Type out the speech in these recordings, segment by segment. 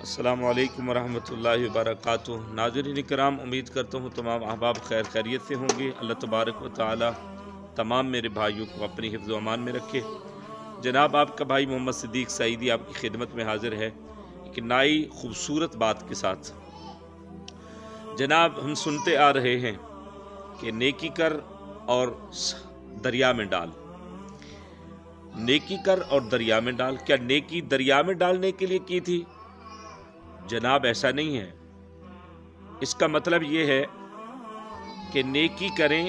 अस्सलामु अलैकुम वरहमतुल्लाहि वबरकातुहू। नाज़रीन इकराम, उम्मीद करता हूँ तमाम अहबाब खैर खैरियत से होंगे। अल्लाह तबारक व तआला तमाम मेरे भाइयों को अपनी हिफ्ज़ व अमान में रखे। जनाब, आपका भाई मोहम्मद सिद्दीक सईदी आपकी खिदमत में हाजिर है एक नई खूबसूरत बात के साथ। जनाब, हम सुनते आ रहे हैं कि नेकी कर और दरिया में डाल, नेकी कर और दरिया में डाल। क्या नेकी दरिया में डालने के लिए की थी? जनाब, ऐसा नहीं है। इसका मतलब ये है कि नेकी करें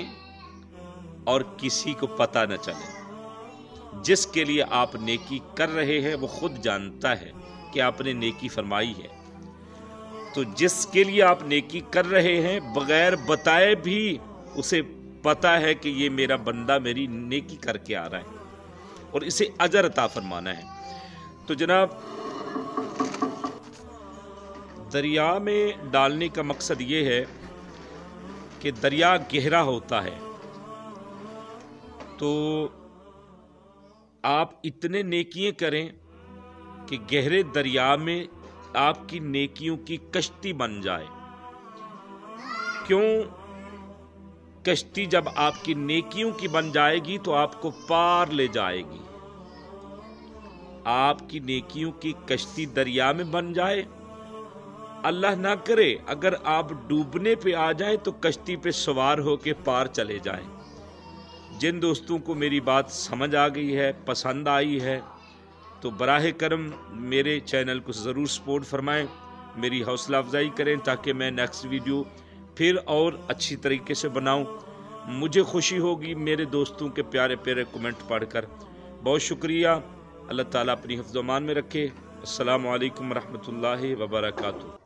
और किसी को पता न चले। जिसके लिए आप नेकी कर रहे हैं वो खुद जानता है कि आपने नेकी फरमाई है। तो जिसके लिए आप नेकी कर रहे हैं बगैर बताए भी उसे पता है कि ये मेरा बंदा मेरी नेकी करके आ रहा है और इसे अजर अता फरमाना है। तो जनाब, दरिया में डालने का मकसद ये है कि दरिया गहरा होता है, तो आप इतने नेकियां करें कि गहरे दरिया में आपकी नेकियों की कश्ती बन जाए। क्यों? कश्ती जब आपकी नेकियों की बन जाएगी तो आपको पार ले जाएगी। आपकी नेकियों की कश्ती दरिया में बन जाए, अल्लाह ना करे अगर आप डूबने पे आ जाएं तो कश्ती पे सवार होके पार चले जाएं। जिन दोस्तों को मेरी बात समझ आ गई है, पसंद आई है, तो बराह करम मेरे चैनल को ज़रूर सपोर्ट फरमाएं, मेरी हौसला अफजाई करें ताकि मैं नेक्स्ट वीडियो फिर और अच्छी तरीके से बनाऊं। मुझे खुशी होगी मेरे दोस्तों के प्यारे प्यारे कमेंट पढ़कर। बहुत शुक्रिया। अल्लाह ताला अपनी हिफ्ज़-ओ-अमान में रखे। अस्सलामु अलैकुम रहमतुल्लाहि व बरकातुहू।